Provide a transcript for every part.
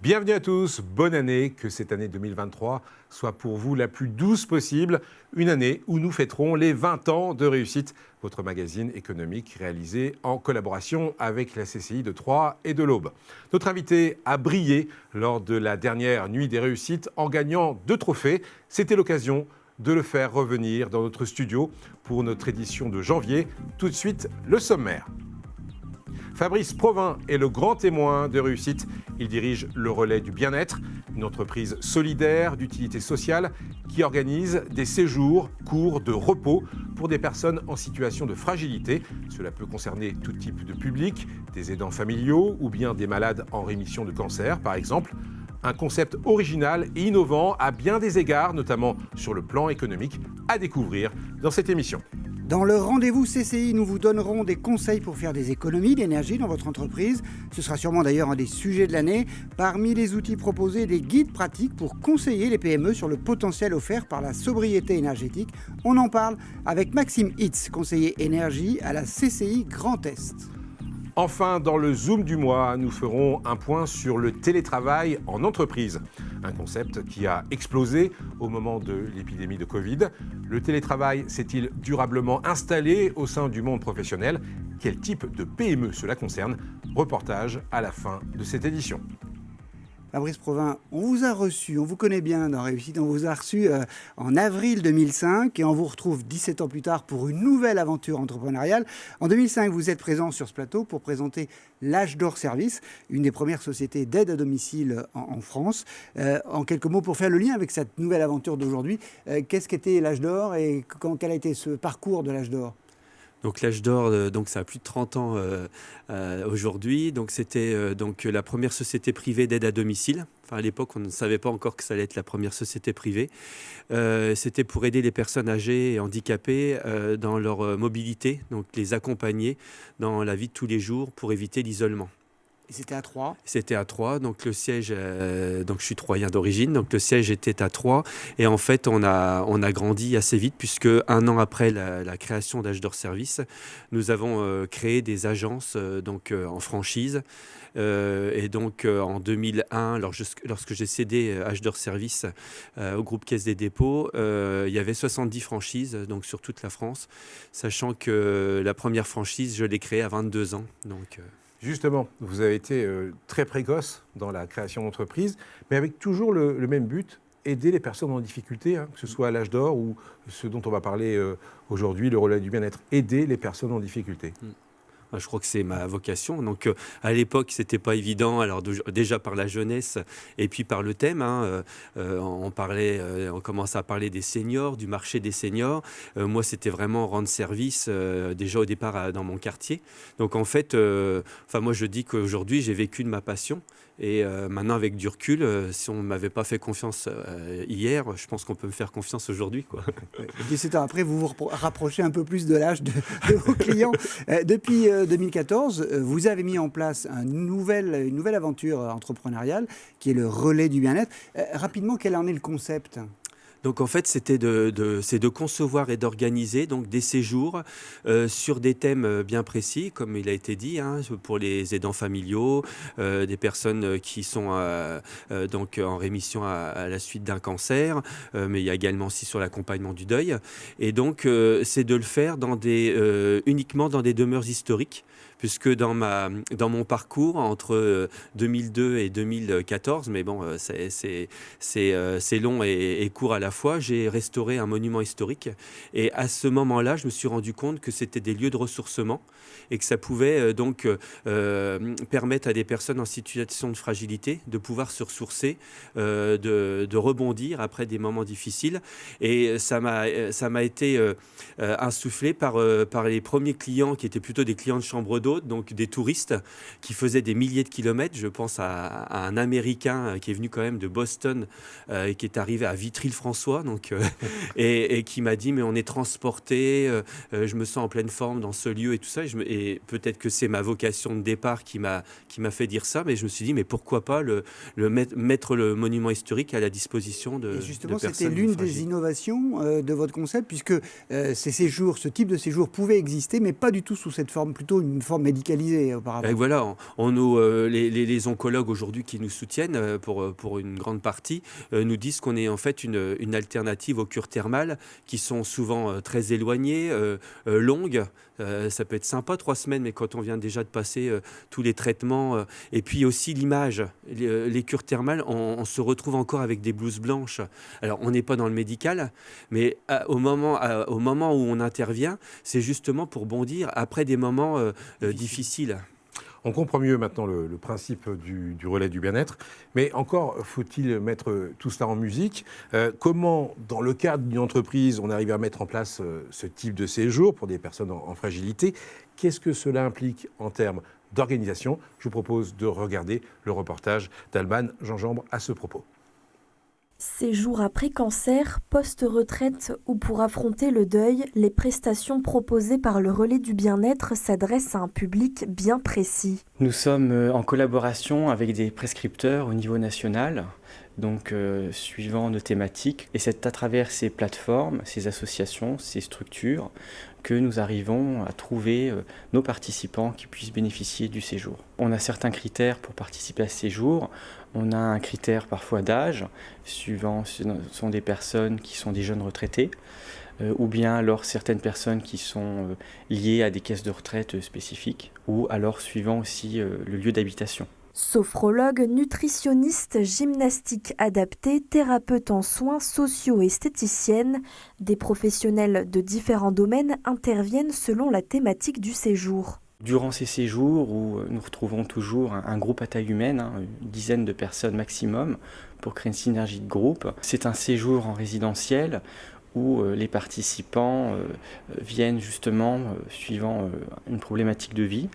Bienvenue à tous, bonne année, que cette année 2023 soit pour vous la plus douce possible. Une année où nous fêterons les 20 ans de Réussite, votre magazine économique réalisé en collaboration avec la CCI de Troyes et de l'Aube. Notre invité a brillé lors de la dernière nuit des Réussites en gagnant 2 trophées. C'était l'occasion de le faire revenir dans notre studio pour notre édition de janvier. Tout de suite, le sommaire. Fabrice Provin est le grand témoin de Réussite. Il dirige le Relais du Bien-être, une entreprise solidaire d'utilité sociale qui organise des séjours courts de repos pour des personnes en situation de fragilité. Cela peut concerner tout type de public, des aidants familiaux ou bien des malades en rémission de cancer, par exemple. Un concept original et innovant à bien des égards, notamment sur le plan économique, à découvrir dans cette émission. Dans le rendez-vous CCI, nous vous donnerons des conseils pour faire des économies d'énergie dans votre entreprise. Ce sera sûrement d'ailleurs un des sujets de l'année. Parmi les outils proposés, des guides pratiques pour conseiller les PME sur le potentiel offert par la sobriété énergétique. On en parle avec Maxime Hitz, conseiller énergie à la CCI Grand Est. Enfin, dans le Zoom du mois, nous ferons un point sur le télétravail en entreprise. Un concept qui a explosé au moment de l'épidémie de Covid. Le télétravail s'est-il durablement installé au sein du monde professionnel? Quel type de PME cela concerne? Reportage à la fin de cette édition. Fabrice Provin, on vous a reçu, on vous connaît bien dans Réussite, on vous a reçu en avril 2005 et on vous retrouve 17 ans plus tard pour une nouvelle aventure entrepreneuriale. En 2005, vous êtes présent sur ce plateau pour présenter l'Âge d'Or Service, une des premières sociétés d'aide à domicile en France. En quelques mots, pour faire le lien avec cette nouvelle aventure d'aujourd'hui, qu'est-ce qu'était l'Âge d'Or et quel a été ce parcours de l'Âge d'Or ? Donc l'Âge d'Or, donc ça a plus de 30 ans aujourd'hui. Donc c'était donc la première société privée d'aide à domicile. Enfin, à l'époque, on ne savait pas encore que ça allait être la première société privée. C'était pour aider les personnes âgées et handicapées dans leur mobilité, donc les accompagner dans la vie de tous les jours pour éviter l'isolement. Et c'était à Troyes. C'était à Troyes, donc le siège, donc je suis troyen d'origine, donc le siège était à Troyes. Et en fait, on a grandi assez vite puisque 1 an après la création d'Âge d'Or Service, nous avons créé des agences donc en franchise. Et donc en 2001, lorsque j'ai cédé Âge d'Or Service au groupe Caisse des Dépôts, il y avait 70 franchises donc sur toute la France, sachant que la première franchise, je l'ai créée à 22 ans. Donc, Justement, vous avez été très précoce dans la création d'entreprise, mais avec toujours le même but, aider les personnes en difficulté, que ce soit à l'Âge d'Or ou ce dont on va parler aujourd'hui, le Relais du Bien-être, aider les personnes en difficulté. Je crois que c'est ma vocation. Donc, à l'époque, c'était pas évident. Alors, déjà par la jeunesse et puis par le thème, on commençait à parler des seniors, du marché des seniors. Moi, c'était vraiment rendre service déjà au départ dans mon quartier. Donc, en fait, moi, je dis qu'aujourd'hui, j'ai vécu de ma passion. Et maintenant, avec du recul, si on ne m'avait pas fait confiance hier, je pense qu'on peut me faire confiance aujourd'hui, quoi. 17 ans après, vous vous rapprochez un peu plus de l'âge de vos clients. Depuis 2014, vous avez mis en place une nouvelle aventure entrepreneuriale qui est le Relais du Bien-être. Rapidement, quel en est le concept ? Donc en fait, c'est de concevoir et d'organiser donc des séjours sur des thèmes bien précis, comme il a été dit, pour les aidants familiaux, des personnes qui sont donc en rémission à la suite d'un cancer, mais il y a également aussi sur l'accompagnement du deuil. Et donc c'est de le faire uniquement dans des demeures historiques, puisque dans mon parcours entre 2002 et 2014, mais bon, c'est long et court à la fois, j'ai restauré un monument historique. Et à ce moment-là, je me suis rendu compte que c'était des lieux de ressourcement et que ça pouvait donc permettre à des personnes en situation de fragilité de pouvoir se ressourcer, de rebondir après des moments difficiles. Et ça m'a été insufflé par les premiers clients qui étaient plutôt des clients de chambre d'hôte, donc des touristes qui faisaient des milliers de kilomètres. Je pense à un Américain qui est venu quand même de Boston et qui est arrivé à Vitry-le-François et qui m'a dit mais on est transporté, je me sens en pleine forme dans ce lieu et tout ça. Et peut-être que c'est ma vocation de départ qui m'a fait dire ça, mais je me suis dit mais pourquoi pas mettre le monument historique à la disposition de personnes. Et justement, c'était l'une des innovations de votre concept, puisque ces séjours, ce type de séjour pouvait exister, mais pas du tout sous cette forme, plutôt une forme encore médicalisé auparavant. Et voilà, les oncologues aujourd'hui qui nous soutiennent pour une grande partie nous disent qu'on est en fait une alternative aux cures thermales qui sont souvent très éloignées, longues. Ça peut être sympa 3 semaines, mais quand on vient déjà de passer tous les traitements, et puis aussi l'image, les cures thermales, on se retrouve encore avec des blouses blanches. Alors on n'est pas dans le médical, mais au moment où on intervient, c'est justement pour bondir après des moments difficiles. On comprend mieux maintenant le principe du relais du bien-être, mais encore faut-il mettre tout cela en musique. Comment, dans le cadre d'une entreprise, on arrive à mettre en place ce type de séjour pour des personnes en fragilité? Qu'est-ce que cela implique en termes d'organisation? Je vous propose de regarder le reportage d'Alban Gingembre à ce propos. Séjour après cancer, post-retraite ou pour affronter le deuil, les prestations proposées par le relais du bien-être s'adressent à un public bien précis. Nous sommes en collaboration avec des prescripteurs au niveau national, donc suivant nos thématiques. Et c'est à travers ces plateformes, ces associations, ces structures que nous arrivons à trouver nos participants qui puissent bénéficier du séjour. On a certains critères pour participer à ce séjour. On a un critère parfois d'âge, suivant ce sont des personnes qui sont des jeunes retraités, ou bien alors certaines personnes qui sont liées à des caisses de retraite spécifiques, ou alors suivant aussi le lieu d'habitation. Sophrologue, nutritionniste, gymnastique adaptée, thérapeute en soins, socio-esthéticienne, des professionnels de différents domaines interviennent selon la thématique du séjour. Durant ces séjours où nous retrouvons toujours un groupe à taille humaine, une dizaine de personnes maximum, pour créer une synergie de groupe, c'est un séjour en résidentiel où les participants viennent justement suivant une problématique de vie.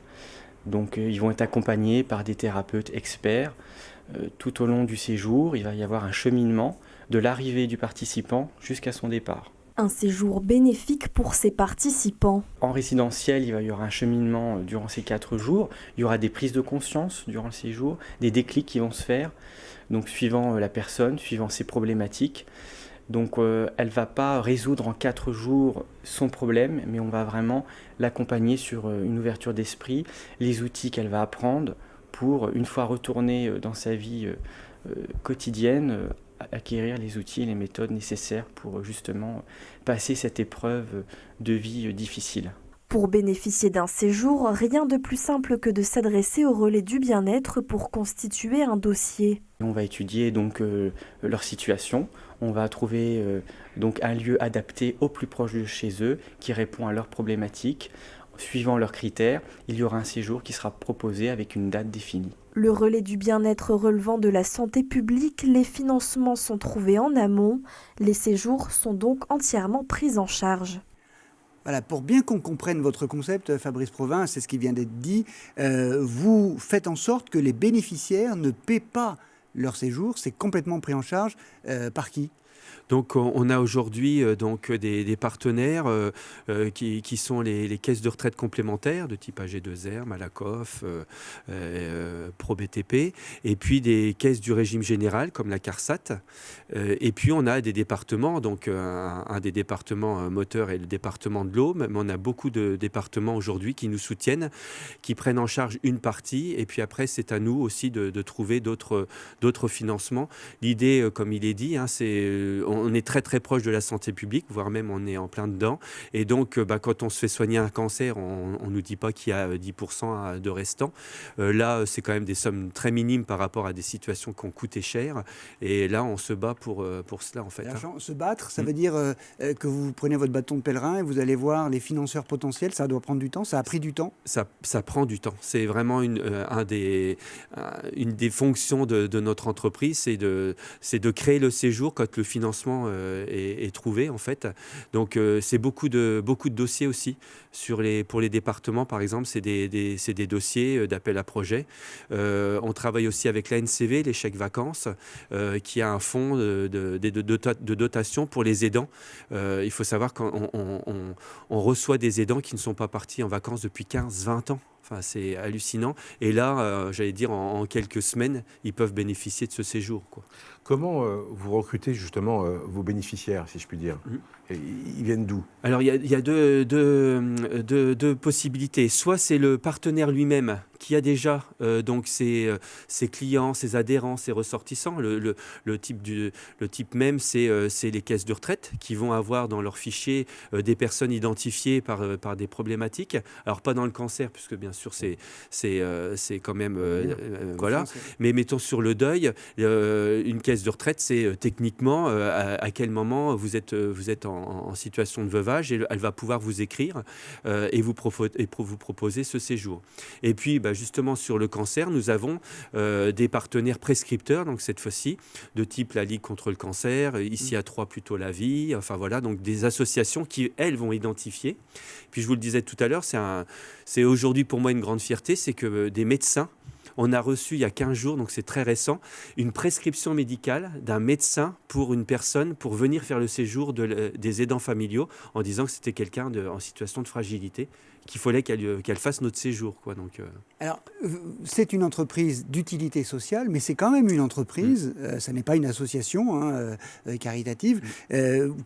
Donc ils vont être accompagnés par des thérapeutes experts. Tout au long du séjour, il va y avoir un cheminement de l'arrivée du participant jusqu'à son départ. Un séjour bénéfique pour ses participants. En résidentiel, il va y avoir un cheminement durant ces 4 jours. Il y aura des prises de conscience durant le séjour, des déclics qui vont se faire, donc suivant la personne, suivant ses problématiques. Donc elle ne va pas résoudre en 4 jours son problème, mais on va vraiment l'accompagner sur une ouverture d'esprit, les outils qu'elle va apprendre pour, une fois retournée dans sa vie quotidienne, acquérir les outils et les méthodes nécessaires pour justement passer cette épreuve de vie difficile. Pour bénéficier d'un séjour, rien de plus simple que de s'adresser au relais du bien-être pour constituer un dossier. On va étudier donc leur situation, on va trouver donc un lieu adapté au plus proche de chez eux qui répond à leurs problématiques. Suivant leurs critères, il y aura un séjour qui sera proposé avec une date définie. Le relais du bien-être relevant de la santé publique, les financements sont trouvés en amont. Les séjours sont donc entièrement pris en charge. Voilà, pour bien qu'on comprenne votre concept, Fabrice Provin, c'est ce qui vient d'être dit, vous faites en sorte que les bénéficiaires ne paient pas leur séjour, c'est complètement pris en charge par qui ? Donc on a aujourd'hui des partenaires qui sont les caisses de retraite complémentaires de type AG2R, Malakoff, ProBTP, et puis des caisses du régime général comme la CARSAT. Et puis on a des départements, donc un des départements moteurs est le département de l'Aude, mais on a beaucoup de départements aujourd'hui qui nous soutiennent, qui prennent en charge une partie, et puis après c'est à nous aussi de trouver d'autres financements. L'idée, comme il est dit, on est très très proche de la santé publique, voire même on est en plein dedans. Et donc, quand on se fait soigner un cancer, on ne nous dit pas qu'il y a 10% de restants. Là, c'est quand même des sommes très minimes par rapport à des situations qui ont coûté cher. Et là, on se bat pour cela, en fait. Se battre, ça veut dire que vous prenez votre bâton de pèlerin et vous allez voir les financeurs potentiels. Ça doit prendre du temps, ça a pris du temps. Ça prend du temps. C'est vraiment une des fonctions de notre entreprise, c'est de créer le séjour quand le financement est trouvé, en fait. Donc c'est beaucoup de dossiers aussi pour les départements, par exemple. C'est des dossiers d'appel à projet. On travaille aussi avec l'ANCV, les chèques vacances, qui a un fonds de dotation pour les aidants. Il faut savoir qu'on reçoit des aidants qui ne sont pas partis en vacances depuis 15-20 ans. Enfin, c'est hallucinant. Et là, j'allais dire, en quelques semaines, ils peuvent bénéficier de ce séjour, quoi. Comment vous recrutez justement vos bénéficiaires, si je puis dire? Et ils viennent d'où? Alors, il y a deux possibilités. Soit c'est le partenaire lui-même qui a déjà donc ses clients, ses adhérents, ses ressortissants. Le type même, c'est les caisses de retraite qui vont avoir dans leur fichier des personnes identifiées par des problématiques. Alors, pas dans le cancer, puisque bien sûr, c'est quand même... voilà. Mais mettons sur le deuil, une caisse de retraite, c'est techniquement à quel moment vous êtes en situation de veuvage, et elle va pouvoir vous écrire et vous proposer ce séjour. Et puis, justement, sur le cancer, nous avons des partenaires prescripteurs, donc cette fois-ci, de type la Ligue contre le cancer, ici à Troyes plutôt la Vie, enfin voilà, donc des associations qui, elles, vont identifier. Puis je vous le disais tout à l'heure, c'est aujourd'hui pour moi une grande fierté, c'est que des médecins, on a reçu il y a 15 jours, donc c'est très récent, une prescription médicale d'un médecin pour une personne pour venir faire le séjour des aidants familiaux en disant que c'était quelqu'un en situation de fragilité, qu'il fallait qu'elle fasse notre séjour, quoi. Donc, Alors, c'est une entreprise d'utilité sociale, mais c'est quand même une entreprise, ça n'est pas une association caritative.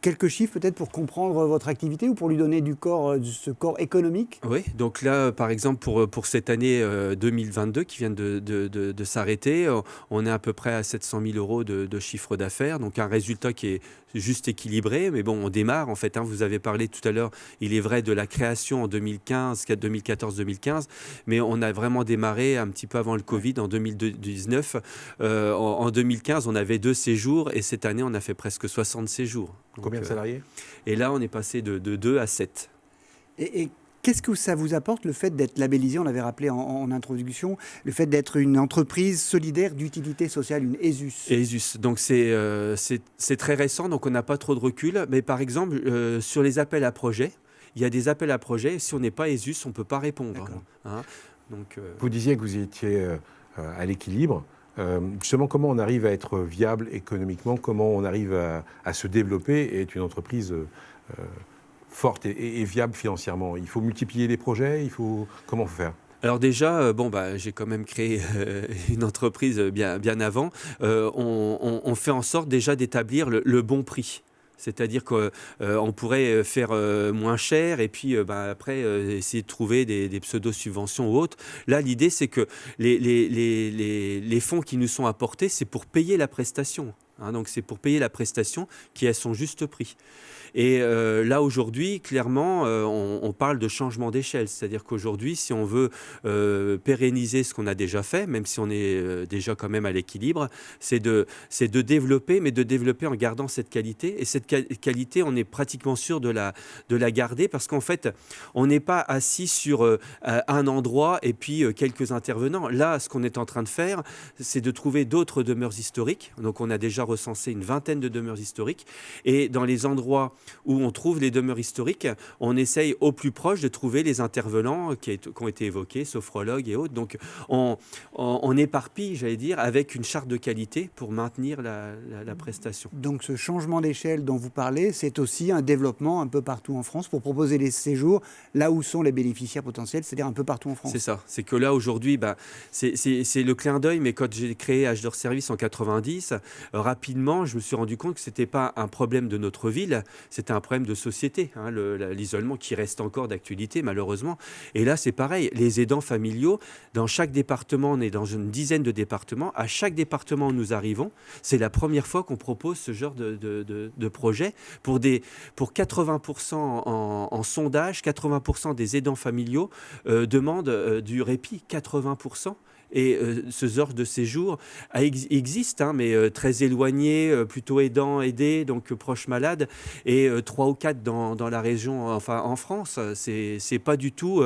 Quelques chiffres peut-être pour comprendre votre activité ou pour lui donner ce corps économique? Oui, donc là, par exemple, pour cette année 2022 qui vient de s'arrêter, on est à peu près à 700 000 euros de chiffre d'affaires, donc un résultat qui est juste équilibré, mais bon, on démarre en fait. Vous avez parlé tout à l'heure, il est vrai, de la création en 2014-2015, mais on a vraiment démarré un petit peu avant le Covid, en 2019. En 2015, on avait 2 séjours, et cette année, on a fait presque 60 séjours. Donc, Combien de salariés? Et là, on est passé de 2 à 7. Et qu'est-ce que ça vous apporte, le fait d'être labellisé, on l'avait rappelé en introduction, le fait d'être une entreprise solidaire d'utilité sociale, une ESUS? ESUS, donc c'est très récent, donc on n'a pas trop de recul. Mais par exemple, sur les appels à projets, il y a des appels à projets, si on n'est pas ESUS, on ne peut pas répondre. Donc, Vous disiez que vous étiez à l'équilibre. Justement, comment on arrive à être viable économiquement? Comment on arrive à se développer et être une entreprise forte et viable financièrement? Il faut multiplier les projets, comment faire? Alors déjà, j'ai quand même créé une entreprise bien avant. On fait en sorte déjà d'établir le bon prix. C'est-à-dire qu'on pourrait faire moins cher et puis après essayer de trouver des pseudo-subventions ou autres. Là, l'idée, c'est que les fonds qui nous sont apportés, c'est pour payer la prestation. Donc c'est pour payer la prestation qui est à son juste prix. Et là, aujourd'hui, clairement, on parle de changement d'échelle. C'est-à-dire qu'aujourd'hui, si on veut pérenniser ce qu'on a déjà fait, même si on est déjà quand même à l'équilibre, c'est de développer, mais de développer en gardant cette qualité. Et cette qualité, on est pratiquement sûr de la garder, parce qu'en fait, on n'est pas assis sur un endroit et puis quelques intervenants. Là, ce qu'on est en train de faire, c'est de trouver d'autres demeures historiques. Donc, on a déjà recensé une vingtaine de demeures historiques. Et dans les endroits où on trouve les demeures historiques, on essaye au plus proche de trouver les intervenants qui ont été évoqués, sophrologues et autres. Donc, on éparpille, j'allais dire, avec une charte de qualité pour maintenir la prestation. Donc, ce changement d'échelle dont vous parlez, c'est aussi un développement un peu partout en France pour proposer les séjours là où sont les bénéficiaires potentiels, c'est-à-dire un peu partout en France. C'est ça. C'est que là, aujourd'hui, c'est le clin d'œil, mais quand j'ai créé Âge d'Or Service en 90, rapidement, je me suis rendu compte que ce n'était pas un problème de notre ville, c'était un problème de société, l'isolement qui reste encore d'actualité, malheureusement. Et là, c'est pareil. Les aidants familiaux, dans chaque département, on est dans une dizaine de départements. À chaque département où nous arrivons, c'est la première fois qu'on propose ce genre de projet. Pour 80% en sondage, 80% des aidants familiaux demandent du répit, 80%. Et ce genre de séjour existe, mais très éloigné, plutôt aidant, aidé, donc proche malade, et 3 ou 4 dans la région, enfin en France. C'est pas du tout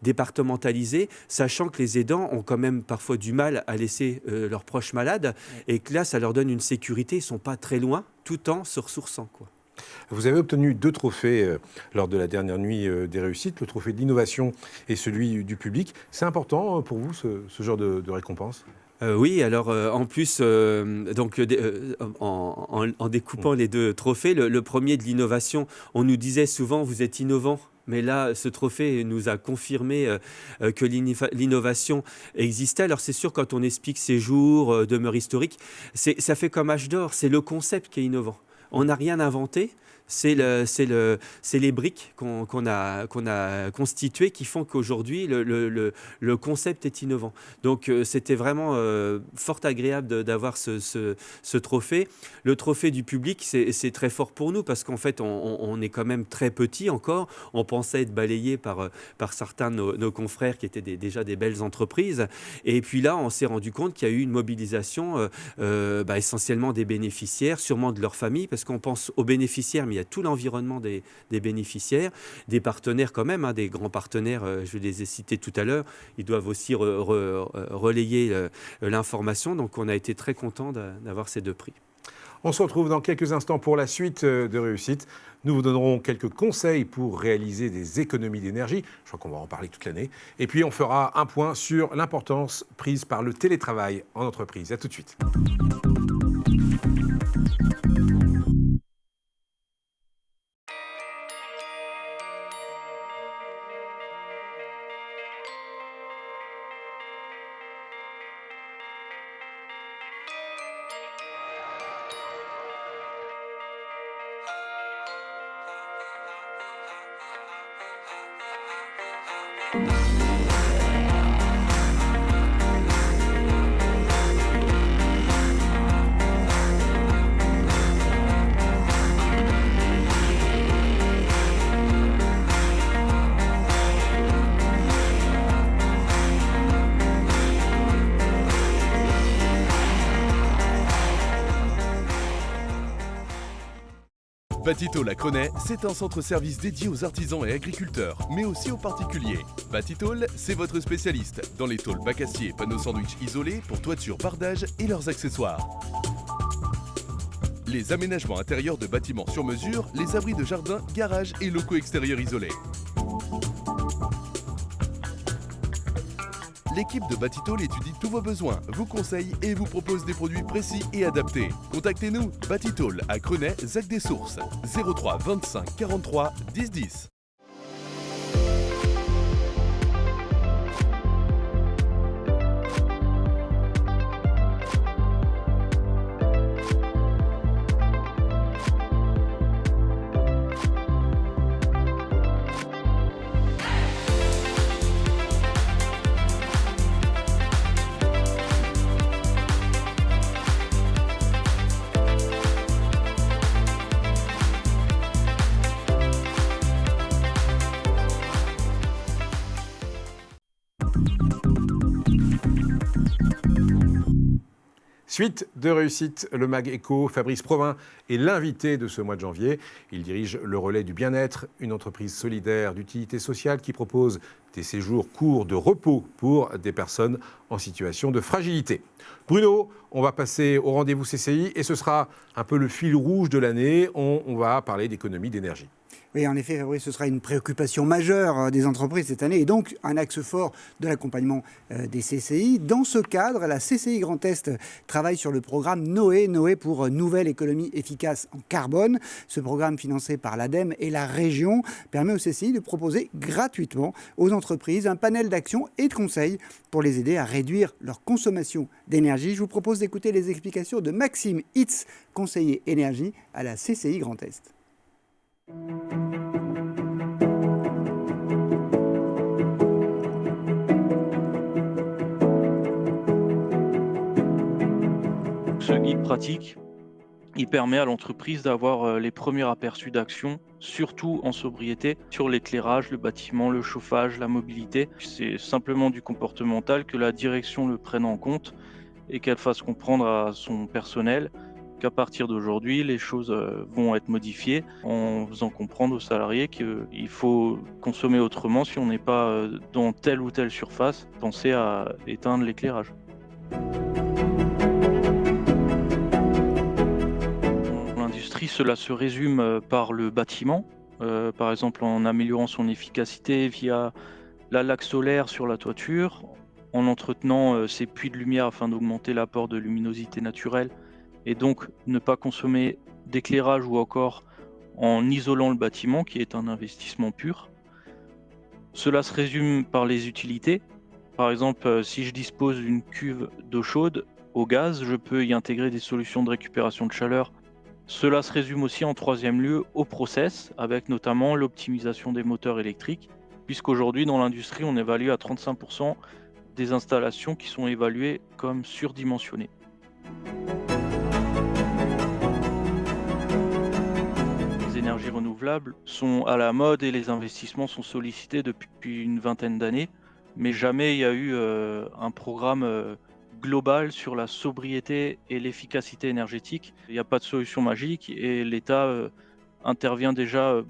départementalisé, sachant que les aidants ont quand même parfois du mal à laisser leurs proches malades, et que là, ça leur donne une sécurité, ils sont pas très loin, tout en se ressourçant, quoi. Vous avez obtenu 2 trophées lors de la dernière nuit des réussites, le trophée de l'innovation et celui du public. C'est important pour vous, ce genre de récompense? Oui, alors en plus, en découpant les 2 trophées, le premier de l'innovation, on nous disait souvent, vous êtes innovant. Mais là, ce trophée nous a confirmé que l'innovation existait. Alors c'est sûr, quand on explique séjour, demeure historique, ça fait comme âge d'or, c'est le concept qui est innovant. On n'a rien inventé. C'est les briques qu'on a constituées qui font qu'aujourd'hui, le concept est innovant. Donc, c'était vraiment fort agréable d'avoir ce trophée. Le trophée du public, c'est très fort pour nous parce qu'en fait, on est quand même très petit encore. On pensait être balayé par certains de nos confrères qui étaient déjà des belles entreprises. Et puis là, on s'est rendu compte qu'il y a eu une mobilisation essentiellement des bénéficiaires, sûrement de leur famille, parce qu'on pense aux bénéficiaires, mais il y a tout l'environnement des bénéficiaires, des partenaires quand même, des grands partenaires, je les ai cités tout à l'heure, ils doivent aussi relayer l'information. Donc on a été très contents d'avoir ces 2 prix. On se retrouve dans quelques instants pour la suite de Réussite. Nous vous donnerons quelques conseils pour réaliser des économies d'énergie. Je crois qu'on va en parler toute l'année. Et puis on fera un point sur l'importance prise par le télétravail en entreprise. À tout de suite. Batitol à Crenay, c'est un centre-service dédié aux artisans et agriculteurs, mais aussi aux particuliers. Batitol, c'est votre spécialiste dans les tôles bac acier et panneaux sandwich isolés pour toiture, bardage et leurs accessoires. Les aménagements intérieurs de bâtiments sur mesure, les abris de jardin, garages et locaux extérieurs isolés. L'équipe de Batitol étudie tous vos besoins, vous conseille et vous propose des produits précis et adaptés. Contactez-nous, Batitol à Crenay, Zac des Sources, 03 25 43 10 10. Suite de Réussite, le Mag Éco, Fabrice Provin est l'invité de ce mois de janvier. Il dirige le Relais du Bien-être, une entreprise solidaire d'utilité sociale qui propose des séjours courts de repos pour des personnes en situation de fragilité. Bruno, on va passer au rendez-vous CCI et ce sera un peu le fil rouge de l'année. On va parler d'économie d'énergie. Oui, en effet, Fabrice, ce sera une préoccupation majeure des entreprises cette année et donc un axe fort de l'accompagnement des CCI. Dans ce cadre, la CCI Grand Est travaille sur le programme Noé pour Nouvelle Économie Efficace en Carbone. Ce programme financé par l'ADEME et la région permet aux CCI de proposer gratuitement aux entreprises un panel d'actions et de conseils pour les aider à réduire leur consommation d'énergie. Je vous propose d'écouter les explications de Maxime Hitz, conseiller énergie à la CCI Grand Est. Ce guide pratique, il permet à l'entreprise d'avoir les premiers aperçus d'action, surtout en sobriété, sur l'éclairage, le bâtiment, le chauffage, la mobilité. C'est simplement du comportemental, que la direction le prenne en compte et qu'elle fasse comprendre à son personnel qu'à partir d'aujourd'hui, les choses vont être modifiées en faisant comprendre aux salariés qu'il faut consommer autrement si on n'est pas dans telle ou telle surface, penser à éteindre l'éclairage. Dans l'industrie, cela se résume par le bâtiment, par exemple en améliorant son efficacité via la laque solaire sur la toiture, en entretenant ses puits de lumière afin d'augmenter l'apport de luminosité naturelle, et donc ne pas consommer d'éclairage ou encore en isolant le bâtiment qui est un investissement pur. Cela se résume par les utilités. Par exemple, si je dispose d'une cuve d'eau chaude au gaz, je peux y intégrer des solutions de récupération de chaleur. Cela se résume aussi en troisième lieu au process, avec notamment l'optimisation des moteurs électriques, puisqu'aujourd'hui dans l'industrie on évalue à 35% des installations qui sont évaluées comme surdimensionnées. Les énergies renouvelables sont à la mode et les investissements sont sollicités depuis une vingtaine d'années, mais jamais il y a eu un programme global sur la sobriété et l'efficacité énergétique. Il n'y a pas de solution magique et l'État intervient déjà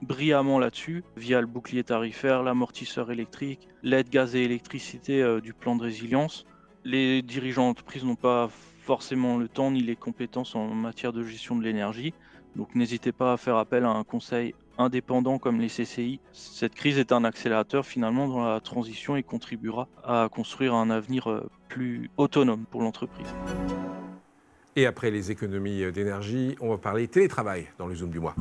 brillamment là-dessus via le bouclier tarifaire, l'amortisseur électrique, l'aide gaz et électricité du plan de résilience. Les dirigeants d'entreprise n'ont pas forcément le temps ni les compétences en matière de gestion de l'énergie, donc n'hésitez pas à faire appel à un conseil indépendant comme les CCI. Cette crise est un accélérateur finalement dans la transition et contribuera à construire un avenir plus autonome pour l'entreprise. Et après les économies d'énergie, on va parler télétravail dans le Zoom du mois.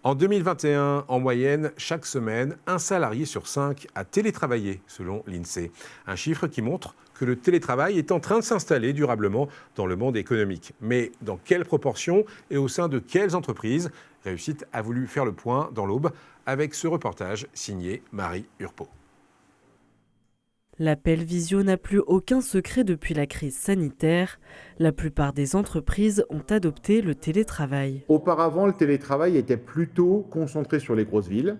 En 2021, en moyenne, chaque semaine, un salarié sur 5 a télétravaillé, selon l'INSEE. Un chiffre qui montre que le télétravail est en train de s'installer durablement dans le monde économique. Mais dans quelle proportion et au sein de quelles entreprises? Réussite a voulu faire le point dans l'Aube avec ce reportage signé Marie Urpo. L'appel visio n'a plus aucun secret depuis la crise sanitaire. La plupart des entreprises ont adopté le télétravail. Auparavant, le télétravail était plutôt concentré sur les grosses villes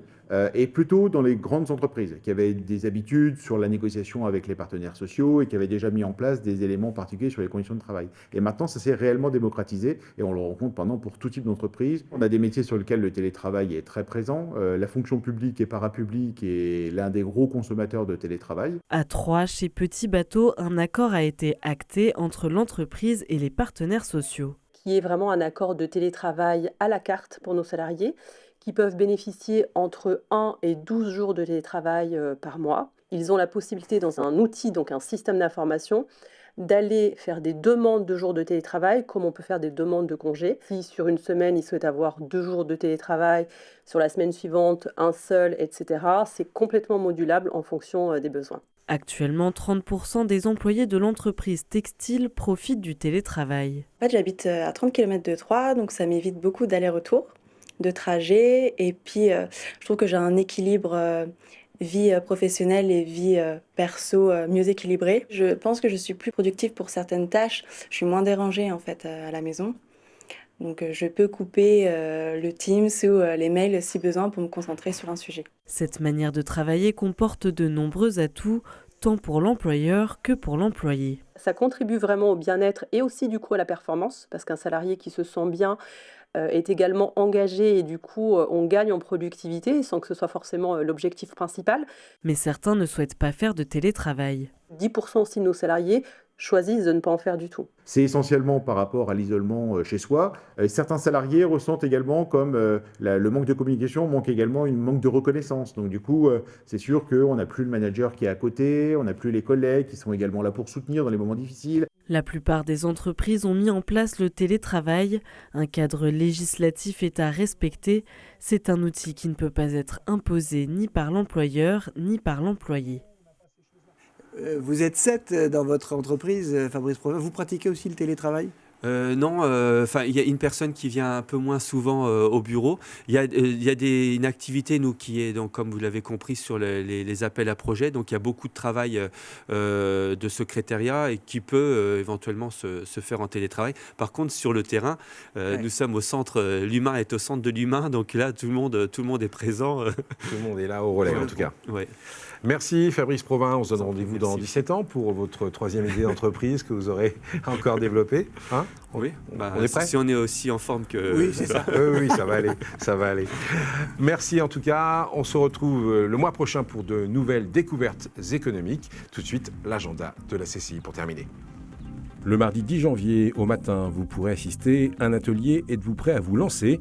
et plutôt dans les grandes entreprises qui avaient des habitudes sur la négociation avec les partenaires sociaux et qui avaient déjà mis en place des éléments particuliers sur les conditions de travail. Et maintenant, ça s'est réellement démocratisé et on le rencontre maintenant pour tout type d'entreprise. On a des métiers sur lesquels le télétravail est très présent. La fonction publique et parapublique est l'un des gros consommateurs de télétravail. À Troyes, chez Petit Bateau, un accord a été acté entre l'entreprise et les partenaires sociaux. Qui est vraiment un accord de télétravail à la carte pour nos salariés, qui peuvent bénéficier entre 1 et 12 jours de télétravail par mois. Ils ont la possibilité dans un outil, donc un système d'information, d'aller faire des demandes de jours de télétravail, comme on peut faire des demandes de congés. Si sur une semaine, ils souhaitent avoir 2 jours de télétravail, sur la semaine suivante, un seul, etc., c'est complètement modulable en fonction des besoins. Actuellement, 30% des employés de l'entreprise textile profitent du télétravail. En fait, j'habite à 30 km de Troyes, donc ça m'évite beaucoup d'allers-retours, de trajets. Et puis, je trouve que j'ai un équilibre vie professionnelle et vie perso mieux équilibré. Je pense que je suis plus productive pour certaines tâches. Je suis moins dérangée en fait à la maison. Donc je peux couper le Teams ou les mails si besoin pour me concentrer sur un sujet. Cette manière de travailler comporte de nombreux atouts, tant pour l'employeur que pour l'employé. Ça contribue vraiment au bien-être et aussi du coup à la performance, parce qu'un salarié qui se sent bien est également engagé et du coup on gagne en productivité sans que ce soit forcément l'objectif principal. Mais certains ne souhaitent pas faire de télétravail. 10% aussi de nos salariés choisissent de ne pas en faire du tout. C'est essentiellement par rapport à l'isolement chez soi. Certains salariés ressentent également comme le manque de communication manque également une manque de reconnaissance. Donc du coup, c'est sûr qu'on n'a plus le manager qui est à côté, on n'a plus les collègues qui sont également là pour soutenir dans les moments difficiles. La plupart des entreprises ont mis en place le télétravail. Un cadre législatif est à respecter. C'est un outil qui ne peut pas être imposé ni par l'employeur ni par l'employé. Vous êtes 7 dans votre entreprise, Fabrice Provin. Vous pratiquez aussi le télétravail ? Non, il y a une personne qui vient un peu moins souvent au bureau. Il y a une activité, nous, qui est, donc, comme vous l'avez compris, sur les appels à projets. Donc, il y a beaucoup de travail de secrétariat et qui peut éventuellement se faire en télétravail. Par contre, sur le terrain, nous sommes au centre, l'humain est au centre de l'humain. Donc là, tout le monde est présent. Tout le monde est là au relais, en tout cas. Ouais. Merci Fabrice Provin, on se donne rendez-vous dans 17 ans pour votre 3e idée d'entreprise que vous aurez encore développée. Hein, oui, on est prêt ? Si on est aussi en forme que... Oui, c'est ça. Oui, ça va aller. Merci en tout cas, on se retrouve le mois prochain pour de nouvelles découvertes économiques. Tout de suite, l'agenda de la CCI pour terminer. Le mardi 10 janvier au matin, vous pourrez assister à un atelier Êtes-vous prêt à vous lancer ?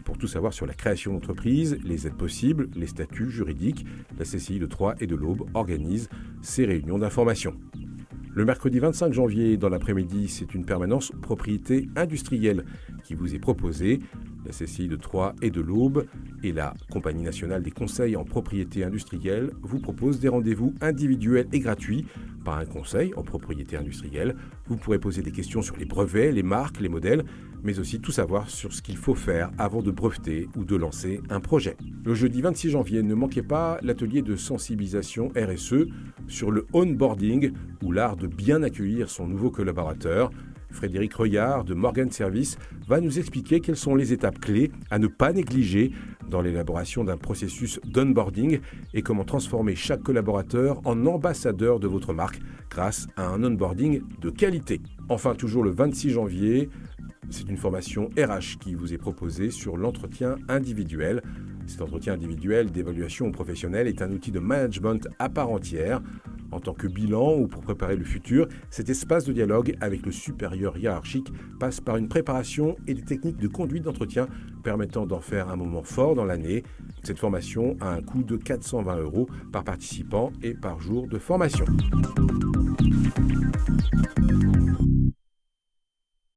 Pour tout savoir sur la création d'entreprise, les aides possibles, les statuts juridiques, la CCI de Troyes et de l'Aube organise ces réunions d'information. Le mercredi 25 janvier, dans l'après-midi, c'est une permanence propriété industrielle qui vous est proposée. la CCI de Troyes et de l'Aube et la Compagnie nationale des conseils en propriété industrielle vous proposent des rendez-vous individuels et gratuits par un conseil en propriété industrielle. Vous pourrez poser des questions sur les brevets, les marques, les modèles, mais aussi tout savoir sur ce qu'il faut faire avant de breveter ou de lancer un projet. Le jeudi 26 janvier, ne manquez pas l'atelier de sensibilisation RSE sur le onboarding ou l'art de bien accueillir son nouveau collaborateur. Frédéric Reuillard de Morgan Service va nous expliquer quelles sont les étapes clés à ne pas négliger dans l'élaboration d'un processus d'onboarding et comment transformer chaque collaborateur en ambassadeur de votre marque grâce à un onboarding de qualité. Enfin, toujours le 26 janvier, c'est une formation RH qui vous est proposée sur l'entretien individuel. Cet entretien individuel d'évaluation professionnelle est un outil de management à part entière. En tant que bilan ou pour préparer le futur, cet espace de dialogue avec le supérieur hiérarchique passe par une préparation et des techniques de conduite d'entretien permettant d'en faire un moment fort dans l'année. Cette formation a un coût de 420 € par participant et par jour de formation.